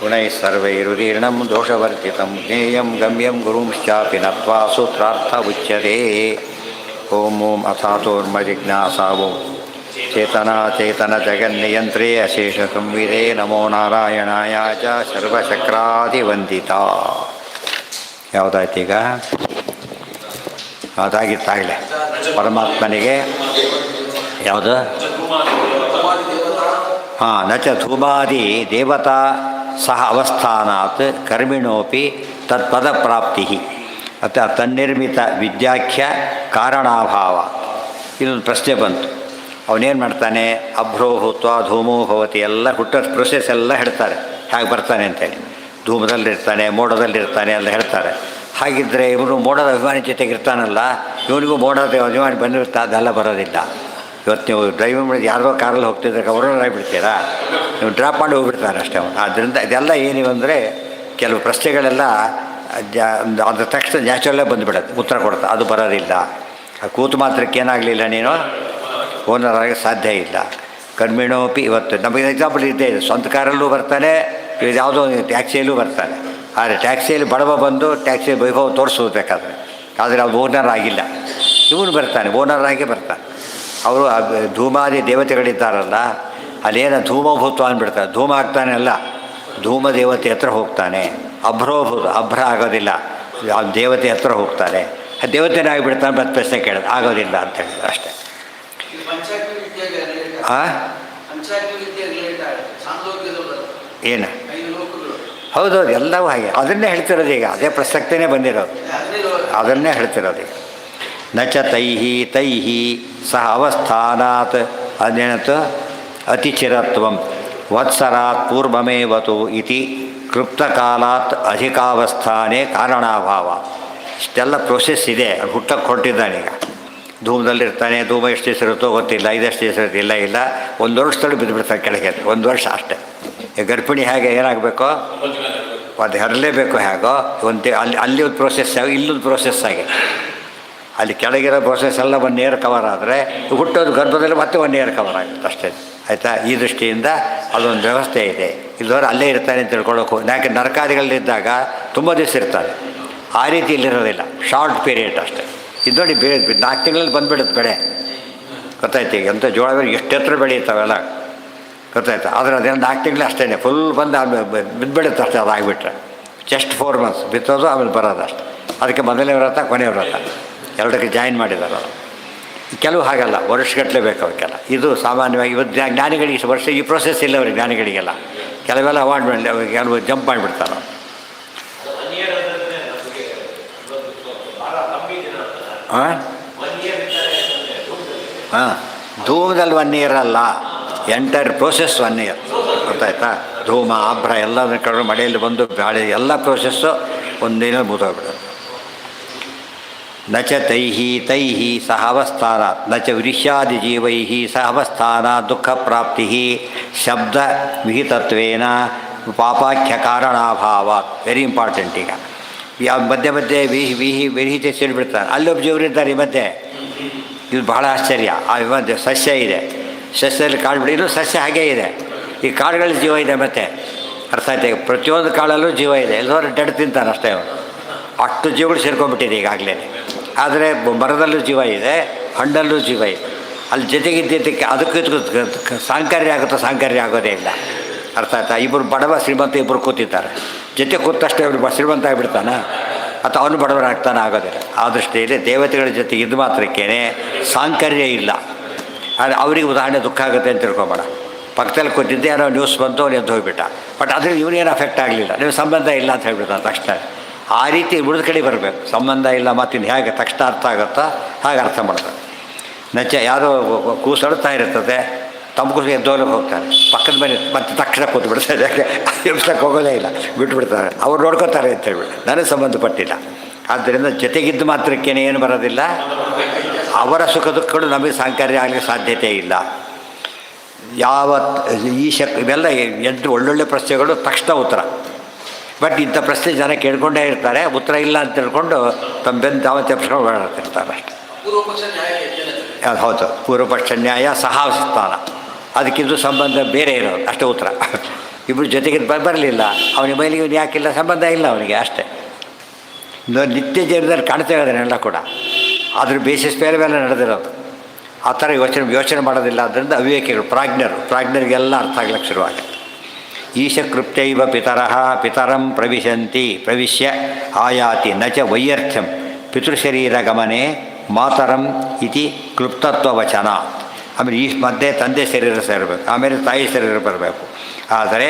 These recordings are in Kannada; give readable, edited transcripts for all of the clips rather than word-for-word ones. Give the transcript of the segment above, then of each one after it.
ಗುಣೈಃ ಸರ್ವೈರುದೀರ್ಣಂ ದೋಷವರ್ಜಿತಂ ಜ್ಞೇಯಂ ಗಮ್ಯಂ ಗುರುಂಶ್ಚಾಪಿ ನತ್ವಾ ಸೂತ್ರಾರ್ಥ ಉಚ್ಯತೆ. ಓಂ ಓಂ ಅಥಾತೋರ್ಮಜಿಜ್ಞಾಸಾವೋ ಚೇತನ ಜಗನ್ನಿಯಂತ್ರೇ ಅಶೇಷ ಸಂವಿದೆ ನಮೋ ನಾರಾಯಣಾಯ ಚ ಸರ್ವಶಕ್ರಾದಿವಂದಿತ. ಯಾವುದಾಯ್ತು ಈಗ? ಅದಾಗಿತ್ತಾಗಲೇ ಪರಮಾತ್ಮನಿಗೆ ಯಾವುದು? ಹಾಂ, ನಚ ಧೂಮಾದಿ ದೇವತಾ ಸಹ ಅವಸ್ಥಾನಾತ್ ಕರ್ಮಿಣೋಪಿ ತತ್ಪದ ಪ್ರಾಪ್ತಿ ಅಥವಾ ತನ್ನಿರ್ಮಿತ ವಿದ್ಯಾಖ್ಯ ಕಾರಣಾಭಾವ. ಇದೊಂದು ಪ್ರಶ್ನೆ ಬಂತು. ಅವನೇನು ಮಾಡ್ತಾನೆ? ಅಭ್ರೋಹುತ್ವ ಧೂಮೋ ಭವತಿ ಎಲ್ಲ ಹುಟ್ಟೋ ಪ್ರೊಸೆಸ್ ಎಲ್ಲ ಹೇಳ್ತಾರೆ, ಹೇಗೆ ಬರ್ತಾನೆ ಅಂತೇಳಿ. ಧೂಮದಲ್ಲಿರ್ತಾನೆ, ಮೋಡದಲ್ಲಿರ್ತಾನೆ ಎಲ್ಲ ಹೇಳ್ತಾರೆ. ಹಾಗಿದ್ದರೆ ಇವನು ಮೋಡದ ಅಭಿಮಾನಿ ಜೊತೆಗಿರ್ತಾನಲ್ಲ, ಇವನಿಗೂ ಮೋಡದ ಅಭಿಮಾನಿ ಬಂದಿರ್ತಾ ಅದೆಲ್ಲ ಬರೋದಿಲ್ಲ. ಇವತ್ತು ನೀವು ಡ್ರೈವಿಂಗ್ ಮಾಡಿ ಯಾರೋ ಕಾರಲ್ಲಿ ಹೋಗ್ತಿದ್ರೆ ಅವರನ್ನ ಬಿಡ್ತೀರಾ? ನೀವು ಡ್ರಾಪ್ ಮಾಡಿ ಹೋಗ್ಬಿಡ್ತಾರೆ ಅಷ್ಟೇ ಅವನು. ಆದ್ದರಿಂದ ಇದೆಲ್ಲ ಏನಿವಂದರೆ ಕೆಲವು ಪ್ರಶ್ನೆಗಳೆಲ್ಲ ಅದ್ರ ತಕ್ಷಣ ನ್ಯಾಚುರಲ್ಲೇ ಬಂದುಬಿಡುತ್ತೆ, ಉತ್ತರ ಕೊಡುತ್ತೆ. ಅದು ಬರೋದಿಲ್ಲ. ಕೂತು ಮಾತ್ರಕ್ಕೆ ಏನಾಗಲಿಲ್ಲ, ನೀನು ಓನರ್ ಆಗಿ ಸಾಧ್ಯ ಇಲ್ಲ. ಕರ್ಮಿಣೋಪಿ ಇವತ್ತು ನಮಗೆ ಎಕ್ಸಾಂಪಲ್ ಇದ್ದೇ ಇದೆ. ಸ್ವಂತ ಕಾರಲ್ಲೂ ಬರ್ತಾನೆ, ಇದು ಯಾವುದೋ ಟ್ಯಾಕ್ಸಿಯಲ್ಲೂ ಬರ್ತಾನೆ. ಆದರೆ ಟ್ಯಾಕ್ಸಿಯಲ್ಲಿ ಬಡವ ಬಂದು ಟ್ಯಾಕ್ಸಿ ವೈಭವ ತೋರಿಸ್ಬೇಕಾದ್ರೆ, ಆದರೆ ಅವ್ರು ಓನರ್ ಆಗಿಲ್ಲ. ಇವನು ಬರ್ತಾನೆ, ಓನರ್ ಆಗಿ ಬರ್ತಾನೆ. ಅವರು ಧೂಮಾದಿ ದೇವತೆಗಳಿದ್ದಾರಲ್ಲ, ಅಲ್ಲೇನೋ ಧೂಮಭೂತ್ವ ಅಂದ್ಬಿಡ್ತಾರೆ. ಧೂಮ ಆಗ್ತಾನೆ ಅಲ್ಲ, ಧೂಮ ದೇವತೆ ಹತ್ರ ಹೋಗ್ತಾನೆ. ಅಭ್ರೋಭೂತ, ಅಭ್ರ ಆಗೋದಿಲ್ಲ, ಆ ದೇವತೆ ಹತ್ರ ಹೋಗ್ತಾನೆ. ಆ ದೇವತೆನೇ ಆಗಿಬಿಡ್ತಾನೆ. ಮತ್ತೆ ಪ್ರಶ್ನೆ ಕೇಳೋದು ಆಗೋದಿಲ್ಲ ಅಂತ ಹೇಳಿದ್ರು ಅಷ್ಟೇ. ಏನು? ಹೌದೌದು, ಎಲ್ಲವೂ ಹಾಗೆ. ಅದನ್ನೇ ಹೇಳ್ತಿರೋದು ಈಗ. ಅದೇ ಪ್ರಸಕ್ತಿನೇ ಬಂದಿರೋದು, ಅದನ್ನೇ ಹೇಳ್ತಿರೋದು ಈಗ. ನಚ ತೈಹಿ ಸಹ ಅವಸ್ಥಾನಾತ್ ಅದೇನತ್ತು ಅತಿಚಿರತ್ವಂ ವತ್ಸರಾತ್ ಪೂರ್ವಮೇವತು ಇತಿ ಕೃಪ್ತಕಾಲಾತ್ ಅಧಿಕಾವಸ್ಥಾನೇ ಕಾರಣಾಭಾವ. ಇಷ್ಟೆಲ್ಲ ಪ್ರೊಸೆಸ್ ಇದೆ. ಅದು ಹುಟ್ಟಕ್ಕೆ ಹೊರಟಿದ್ದಾನೆ ಈಗ. ಧೂಮದಲ್ಲಿರ್ತಾನೆ. ಧೂಮ ಎಷ್ಟು ದಿವಸ ಇರುತ್ತೋ ಗೊತ್ತಿಲ್ಲ, 5 ದಿವಸ ಇರುತ್ತೆ, ಇಲ್ಲ 1 ವರ್ಷದೊಳಗೆ ಬಿದ್ದುಬಿಡ್ತಾರೆ ಕೆಳಗೆ. 1 ವರ್ಷ ಅಷ್ಟೇ. ಈ ಗರ್ಭಿಣಿ ಹೇಗೆ ಏನಾಗಬೇಕು? ಅದು ಹರಲೇಬೇಕು. ಹೇಗೋ ಅಲ್ಲಿ ಒಂದು ಪ್ರೋಸೆಸ್ ಆಗಿ, ಇಲ್ಲೊಂದು ಪ್ರೋಸೆಸ್ ಆಗಿ, ಅಲ್ಲಿ ಕೆಳಗಿರೋ ಪ್ರೋಸೆಸ್ ಎಲ್ಲ 1 ಇಯರ್ ಕವರ್ ಆದರೆ ಹುಟ್ಟೋದು ಗರ್ಭದಲ್ಲಿ ಮತ್ತೆ 1 ಇಯರ್ ಕವರ್ ಆಗುತ್ತೆ ಅಷ್ಟೇ. ಆಯಿತಾ? ಈ ದೃಷ್ಟಿಯಿಂದ ಅದೊಂದು ವ್ಯವಸ್ಥೆ ಇದೆ. ಇಲ್ಲದವರು ಅಲ್ಲೇ ಇರ್ತಾನೆ ಅಂತ ತಿಳ್ಕೊಳ್ಳೋಕೆ. ಯಾಕೆ ನರಕಾದಿಗಳಲ್ಲಿದ್ದಾಗ ತುಂಬ ದಿವಸ ಇರ್ತಾರೆ. ಆ ರೀತಿ ಇಲ್ಲಿರೋದಿಲ್ಲ, ಶಾರ್ಟ್ ಪೀರಿಯಡ್ ಅಷ್ಟೇ. ಇದು ನೋಡಿ, 4 ತಿಂಗಳಲ್ಲಿ ಬಂದುಬಿಡುತ್ತೆ ಬೆಳೆ. ಗೊತ್ತಾಯ್ತು? ಈಗ ಎಂಥ ಜೋಳ ಎಷ್ಟು ಎತ್ತರ ಬೆಳೆಯುತ್ತಾವೆಲ್ಲ, ಗೊತ್ತಾಯ್ತು? ಆದರೆ ಅದೇನು 4 ತಿಂಗಳು ಅಷ್ಟೇ, ಫುಲ್ ಬಂದು ಆಮೇಲೆ ಬಿದ್ದುಬಿಡುತ್ತೆ ಅಷ್ಟೇ. ಅದಾಗಿಬಿಟ್ರೆ ಜಸ್ಟ್ 4 ಮಂತ್ಸ್ ಬಿತ್ತೋದು, ಆಮೇಲೆ ಬರೋದು ಅಷ್ಟೆ. ಅದಕ್ಕೆ ಮೊದಲನೇ ವ್ರತ, ಕೊನೆಯ ವ್ರತ ಎರಡಕ್ಕೆ ಜಾಯಿನ್ ಮಾಡಿದ್ದಾರೆ ಅವರು. ಕೆಲವು ಹಾಗಲ್ಲ, ವರ್ಷಗಟ್ಟಲೆ ಬೇಕು ಅವಕ್ಕೆಲ್ಲ. ಇದು ಸಾಮಾನ್ಯವಾಗಿ ಇವತ್ತು ಜ್ಞಾನಿಗಳಿಗೆ ವರ್ಷ ಈ ಪ್ರೋಸೆಸ್ ಇಲ್ಲ ಅವ್ರಿಗೆ. ಜ್ಞಾನಿಗಳಿಗೆಲ್ಲ ಕೆಲವೆಲ್ಲ ಅವಾಯ್ಡ್ ಮಾಡಿ, ಕೆಲವು ಜಂಪ್ ಮಾಡಿಬಿಡ್ತಾರೆ. ಹಾಂ, ಧೂಮದಲ್ಲಿ 1 ಇಯರ್ ಅಲ್ಲ, ಎಂಟೈರ್ ಪ್ರೋಸೆಸ್ 1 ಇಯರ್. ಗೊತ್ತಾಯ್ತಾ? ಧೂಮ ಆಭ್ರ ಎಲ್ಲದನ್ನ ಕಡೆ ಮಳೆಯಲ್ಲಿ ಬಂದು ಗಾಳಿ ಎಲ್ಲ ಪ್ರೋಸೆಸ್ಸು ಒಂದಿನ ಮುಗಿದೋಗ್ಬಿಡೋದು. ನಚ ತೈಹಿ ಸಹ ಅವಸ್ಥಾನ ನಚ ವೃಷ್ಯಾದಿ ಜೀವೈ ಸಹ ಅವಸ್ಥಾನ ದುಃಖ ಪ್ರಾಪ್ತಿ ಶಬ್ದ ವಿಹಿತತ್ವೇನ ಪಾಪಾಖ್ಯ ಕಾರಣಾಭಾವ. Very important. ಈಗ ಯಾವ ಮಧ್ಯೆ ವಿಹಿತ ಸೇರಿಬಿಡ್ತಾರೆ. ಅಲ್ಲೊಬ್ಬ ಜೀವರಿದ್ದಾರೆ ಮಧ್ಯೆ. ಇದು ಬಹಳ ಆಶ್ಚರ್ಯ. ಆ ಮಧ್ಯೆ ಸಸ್ಯ ಇದೆ, ಸಸ್ಯದಲ್ಲಿ ಕಾಳು ಬಿಡಿ, ಇನ್ನೂ ಸಸ್ಯ ಹಾಗೇ ಇದೆ. ಈ ಕಾಳುಗಳಲ್ಲಿ ಜೀವ ಇದೆ ಮತ್ತೆ. ಅರ್ಥ ಆಯ್ತು? ಪ್ರತಿಯೊಂದು ಕಾಳಲ್ಲೂ ಜೀವ ಇದೆ. ಎಲ್ಲರೂ ಡೆಡ್ ತಿಂತಾನೆ ಅಷ್ಟೇ ಅವನು. ಅಷ್ಟು ಜೀವಗಳು ಸೇರ್ಕೊಂಡ್ಬಿಟ್ಟಿದೆ ಈಗಾಗಲೇ. ಆದರೆ ಮರದಲ್ಲೂ ಜೀವ ಇದೆ, ಹಣ್ಣಲ್ಲೂ ಜೀವ ಇದೆ. ಅಲ್ಲಿ ಜೊತೆಗಿದ್ದಕ್ಕೆ ಅದಕ್ಕೆ ಸಾಂಕರ್ಯ ಆಗುತ್ತೋ? ಸಾಂಕರ್ಯ ಆಗೋದೇ ಇಲ್ಲ. ಅರ್ಥ ಆಯ್ತಾ? ಇಬ್ಬರು ಬಡವ ಶ್ರೀಮಂತ ಇಬ್ಬರು ಕೂತಿದ್ದಾರೆ. ಜೊತೆ ಕೂತಷ್ಟೇ ಅವ್ರು ಶ್ರೀಮಂತ ಆಗಿಬಿಡ್ತಾನ, ಅಥವಾ ಅವನು ಬಡವರಾಗ್ತಾನೆ? ಆಗೋದಿಲ್ಲ. ಆ ದೃಷ್ಟಿಯಲ್ಲಿ ದೇವತೆಗಳ ಜೊತೆ ಇದು ಮಾತ್ರಕ್ಕೇ ಸಾಂಕರ್ಯ ಇಲ್ಲ. ಆದರೆ ಅವರಿಗೆ ಉದಾಹರಣೆ ದುಃಖ ಆಗುತ್ತೆ ಅಂತ ತಿಳ್ಕೊಬೇಡ. ಪಕ್ಕದಲ್ಲಿ ಕೂತಿದ್ದೆ, ಯಾರೋ ನ್ಯೂಸ್ ಬಂತು, ಅವ್ನು ಎದ್ದು ಹೋಗಿಬಿಟ್ಟ. ಬಟ್ ಅದ್ರಲ್ಲಿ ಇವನೇನು ಅಫೆಕ್ಟ್ ಆಗಲಿಲ್ಲ. ನೀವು ಸಂಬಂಧ ಇಲ್ಲ ಅಂತ ಹೇಳ್ಬಿಡ್ತಾನೆ ತಕ್ಷಣ. ಆ ರೀತಿ ಉಳಿದ ಕಡೆ ಬರಬೇಕು. ಸಂಬಂಧ ಇಲ್ಲ ಮತ್ತಿನ್ನು ಹೇಗೆ ತಕ್ಷಣ ಅರ್ಥ ಆಗುತ್ತೋ ಹಾಗೆ ಅರ್ಥ ಮಾಡ್ತಾರೆ. ನಚ್ಚ ಯಾವುದೋ ಕೂಸಡ್ತಾ ಇರ್ತದೆ, ತಮ್ಮ ಕೂಸು ಎದ್ದೋಲಕ್ಕೆ ಹೋಗ್ತಾರೆ, ಪಕ್ಕದ ಮನೆ ಮತ್ತೆ ತಕ್ಷಣ ಕೂತು ಬಿಡ್ತಾರೆ. ಯಾಕೆ ಎಬ್ಸಕ್ಕೆ ಹೋಗೋದೇ ಇಲ್ಲ, ಬಿಟ್ಟುಬಿಡ್ತಾರೆ. ಅವ್ರು ನೋಡ್ಕೋತಾರೆ ಅಂತ ಹೇಳ್ಬಿಟ್ಟು ನನಗೆ ಸಂಬಂಧಪಟ್ಟಿಲ್ಲ. ಆದ್ದರಿಂದ ಜೊತೆಗಿದ್ದು ಮಾತ್ರಕ್ಕೇನೆ ಏನು ಬರೋದಿಲ್ಲ, ಅವರ ಸುಖ ದುಃಖಗಳು ನಮಗೆ ಸಾಂಕರ್ಯ ಆಗಲಿಕ್ಕೆ ಸಾಧ್ಯತೆ ಇಲ್ಲ. ಈ ಇವೆಲ್ಲ ಒಳ್ಳೊಳ್ಳೆ ಪ್ರಶ್ನೆಗಳು ತಕ್ಷಣ ಉತ್ತರ. ಬಟ್ ಇಂಥ ಪ್ರಶ್ನೆ ಜನ ಕೇಳ್ಕೊಂಡೇ ಇರ್ತಾರೆ, ಉತ್ತರ ಇಲ್ಲ ಅಂತ ತಿಳ್ಕೊಂಡು ತಮ್ಮ ಬೆನ್ನು ತಾವ ತೆಪ್ಸ್ಕೊಂಡು ಓಡಾಡ್ತಿರ್ತಾರೆ ಅಷ್ಟೇ. ಹೌದು, ಪೂರ್ವಪಕ್ಷ ನ್ಯಾಯ ಸಹ ಸ್ಥಾನ, ಅದಕ್ಕಿಂತ ಸಂಬಂಧ ಬೇರೆ ಇರೋದು ಅಷ್ಟೇ ಉತ್ತರ. ಇಬ್ಬರು ಜೊತೆಗೆ ಬರಲಿಲ್ಲ, ಅವನಿಗೆ ಮೈಲಿಗೆ ಇವನು ಯಾಕಿಲ್ಲ, ಸಂಬಂಧ ಇಲ್ಲ ಅವನಿಗೆ ಅಷ್ಟೇ. ನಿತ್ಯ ಜೀವನದಲ್ಲಿ ಕಾಣ್ತಾ ಇರೋದನ್ನೆಲ್ಲ ಕೂಡ ಅದ್ರ ಬೇಸಿಸ್ ಮೇಲೆ ನಡೆದಿರೋದು. ಆ ಥರ ಯೋಚನೆ ಮಾಡೋದಿಲ್ಲ. ಆದ್ದರಿಂದ ಅವಿವೇಕಿಗಳು, ಪ್ರಾಜ್ಞರಿಗೆಲ್ಲ ಅರ್ಥ ಆಗ್ಲಿಕ್ಕೆ ಶುರುವಾಗುತ್ತೆ. ಈಶಕೃಪ್ತೈವ ಪಿತರಂ ಪ್ರವಿಶ್ಯ ಆಯಾತಿ ನ ಚ ವೈಯರ್ಥ್ಯಂ ಪಿತೃಶರೀರಗಮನೆ ಮಾತರಂ ಇತಿ ಕ್ಲುಪ್ತತ್ವವಚನ. ಆಮೇಲೆ ಈ ಮಧ್ಯೆ ತಂದೆ ಶರೀರ ಸೇರಬೇಕು, ಆಮೇಲೆ ತಾಯಿ ಶರೀರ ಬರಬೇಕು. ಆದರೆ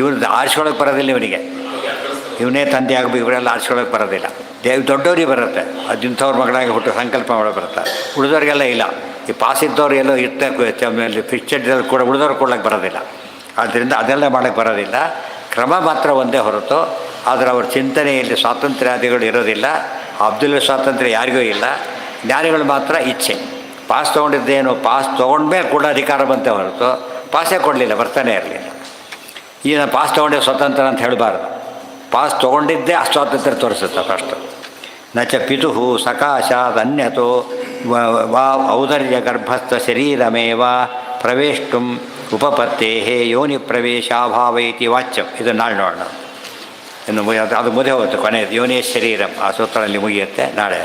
ಇವ್ರದ್ದು ಆರಿಸ್ಕೊಳ್ಳೋಕೆ ಬರೋದಿಲ್ಲ ಇವನಿಗೆ. ಇವನೇ ತಂದೆ ಆಗಬೇಕು, ಇವರೆಲ್ಲ ಆರಿಸ್ಕೊಳ್ಳೋಕೆ ಬರೋದಿಲ್ಲ. ದೊಡ್ಡವ್ರಿಗೆ ಬರುತ್ತೆ, ಅದು ಇಂಥವ್ರ ಮಗಳಾಗಿ ಹುಟ್ಟು ಸಂಕಲ್ಪ ಮಾಡೋಕೆ ಬರುತ್ತೆ. ಉಳಿದವ್ರಿಗೆಲ್ಲ ಇಲ್ಲ. ಈ ಪಾಸ್ ಇದ್ದವ್ರು ಎಲ್ಲೋ ಇರ್ತಾರೆ, ಫಿಕ್ಸೆಡ್ ಕೂಡ ಉಳಿದವ್ರು ಕೊಡ್ಲಿಕ್ಕೆ ಬರೋದಿಲ್ಲ. ಆದ್ದರಿಂದ ಅದೆಲ್ಲ ಮಾಡೋಕ್ಕೆ ಬರೋದಿಲ್ಲ. ಕ್ರಮ ಮಾತ್ರ ಒಂದೇ ಹೊರತು ಆದರೆ ಅವ್ರ ಚಿಂತನೆಯಲ್ಲಿ ಸ್ವಾತಂತ್ರ್ಯಾದಿಗಳು ಇರೋದಿಲ್ಲ. ಅಬ್ದುಲ್ ಸ್ವಾತಂತ್ರ್ಯ ಯಾರಿಗೂ ಇಲ್ಲ. ಜ್ಞಾನಿಗಳು ಮಾತ್ರ ಇಚ್ಛೆ. ಪಾಸ್ ತೊಗೊಂಡಿದ್ದೇನು, ಪಾಸ್ ತೊಗೊಂಡ್ಮೇಲೆ ಕೂಡ ಅಧಿಕಾರ ಬಂತೆ ಹೊರತು ಪಾಸೇ ಕೊಡಲಿಲ್ಲ, ಬರ್ತಾನೆ ಇರಲಿಲ್ಲ. ಈಗ ನಾನು ಪಾಸ್ ತೊಗೊಂಡೆ ಸ್ವತಂತ್ರ ಅಂತ ಹೇಳಬಾರ್ದು. ಪಾಸ್ ತೊಗೊಂಡಿದ್ದೇ ಅಸ್ವಾತಂತ್ರ್ಯ ತೋರಿಸುತ್ತೆ ಫಸ್ಟು. ನ ಚ ಪಿತು ಸಕಾಶಾತ್ ಅನ್ಯತೋ ವಾ ಔದರ್ಯ ಗರ್ಭಸ್ಥ ಶರೀರಮೇವ ಪ್ರವೇಷ್ಟುಂ ಉಪಪತ್ತೇ ಯೋನಿ ಪ್ರವೇಶಾಭಾವ ಇತಿ ವಾಚ್ಯಂ. ಇದು ನಾಳೆ ನೋಡೋಣ. ಇನ್ನು ಅದು ಮುದೆ ಹೋಗುತ್ತೆ ಕೊನೆಯದು ಯೋನಿ ಶರೀರಂ. ಆ ಸೂತ್ರದಲ್ಲಿ ಮುಗಿಯುತ್ತೆ ನಾಳೆ.